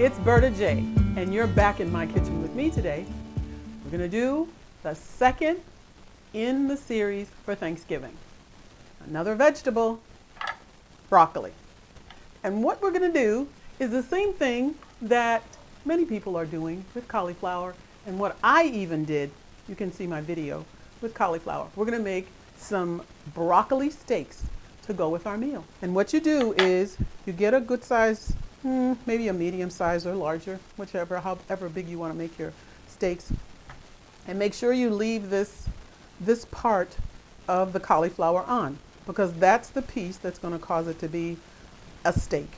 It's Berta J, and you're back in my kitchen with me today. We're gonna do the second in the series for Thanksgiving. Another vegetable, broccoli. And what we're gonna do is the same thing that many people are doing with cauliflower, and what I even did, you can see my video, with cauliflower. We're gonna make some broccoli steaks to go with our meal. And what you do is you get a good size, maybe a medium size or larger, whichever, however big you want to make your steaks. And make sure you leave this part of the cauliflower on, because that's the piece that's going to cause it to be a steak.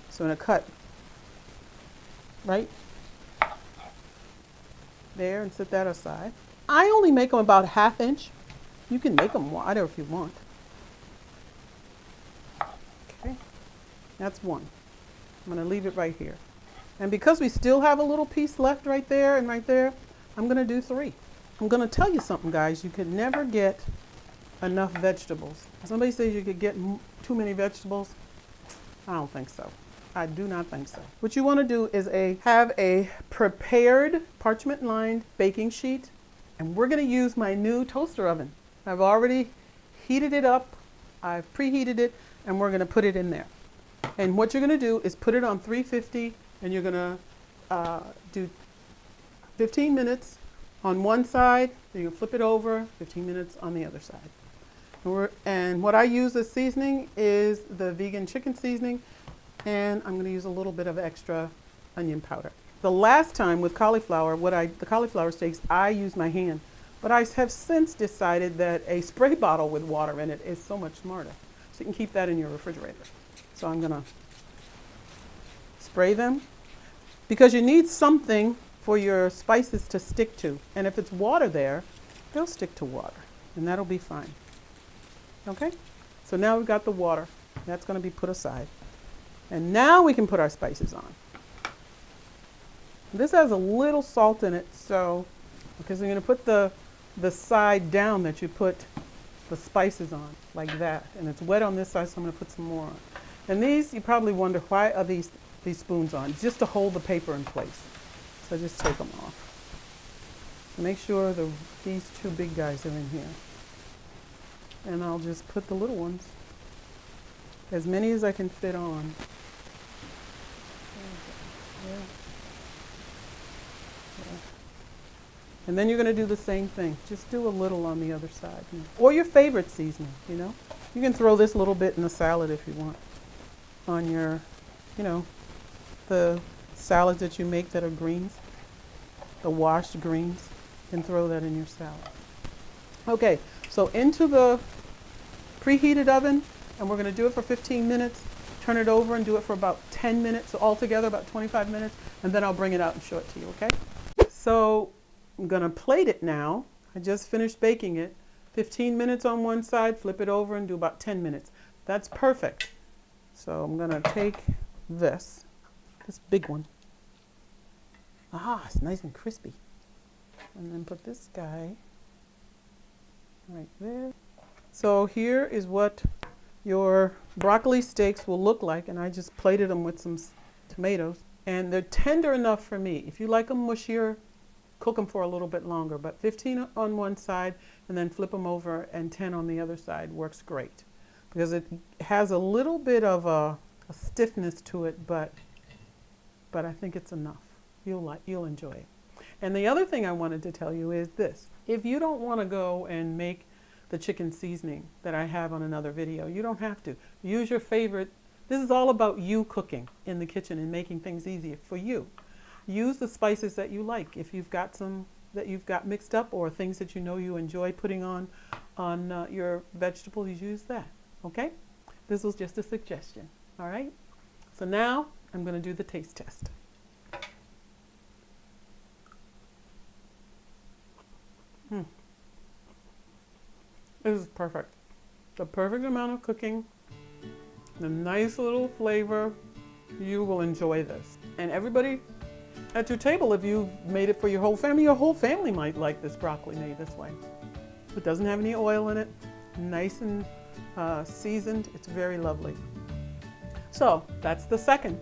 So I'm going to cut right there and set that aside. I only make them about 1/2 inch. You can make them wider if you want. Okay, that's one. I'm going to leave it right here. And because we still have a little piece left right there and right there, I'm going to do 3. I'm going to tell you something, guys. You can never get enough vegetables. Somebody says you could get too many vegetables. I don't think so. I do not think so. What you want to do is have a prepared parchment-lined baking sheet. And we're going to use my new toaster oven. I've already heated it up. I've preheated it, and we're going to put it in there. And what you're going to do is put it on 350, and you're going to do 15 minutes on one side, then you flip it over, 15 minutes on the other side. And what I use as seasoning is the vegan chicken seasoning, and I'm going to use a little bit of extra onion powder. The last time with cauliflower, the cauliflower steaks, I used my hand. But I have since decided that a spray bottle with water in it is so much smarter. So you can keep that in your refrigerator. So I'm going to spray them, because you need something for your spices to stick to. And if it's water there, they'll stick to water, and that'll be fine. Okay? So now we've got the water. That's going to be put aside. And now we can put our spices on. This has a little salt in it, so because I'm going to put the side down that you put the spices on, like that. And it's wet on this side, so I'm going to put some more on. And these, you probably wonder, why are these spoons on? Just to hold the paper in place. So just take them off. So make sure these 2 big guys are in here. And I'll just put the little ones, as many as I can fit on. There. And then you're going to do the same thing. Just do a little on the other side. Or your favorite seasoning, you know. You can throw this little bit in the salad if you want. On your, the salads that you make that are greens. The washed greens. You can throw that in your salad. Okay, so into the preheated oven. And we're going to do it for 15 minutes. Turn it over and do it for about 10 minutes. So altogether about 25 minutes. And then I'll bring it out and show it to you, okay? So I'm going to plate it now. I just finished baking it. 15 minutes on one side, flip it over and do about 10 minutes. That's perfect. So I'm going to take this big one. It's nice and crispy. And then put this guy right there. So here is what your broccoli steaks will look like. And I just plated them with some tomatoes. And they're tender enough for me. If you like them mushier, cook them for a little bit longer, but 15 on one side and then flip them over, and 10 on the other side works great, because it has a little bit of a stiffness to it, but I think it's enough. You'll enjoy it. And the other thing I wanted to tell you is this: if you don't want to go and make the chicken seasoning that I have on another video, you don't have to. Use your favorite. This is all about you cooking in the kitchen and making things easier for you. Use the spices that you like. If you've got some that you've got mixed up, or things that you enjoy putting on your vegetables, use that. Okay? This was just a suggestion. All right? So now I'm going to do the taste test. This is perfect. The perfect amount of cooking, the nice little flavor. You will enjoy this. And everybody at your table, if you've made it for your whole family might like this broccoli made this way. It doesn't have any oil in it. Nice and seasoned. It's very lovely. So that's the second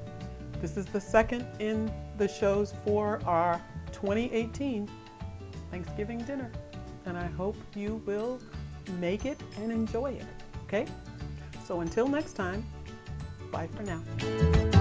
This is the second in the shows for our 2018 Thanksgiving dinner. And I hope you will make it and enjoy it, okay? So until next time, bye for now.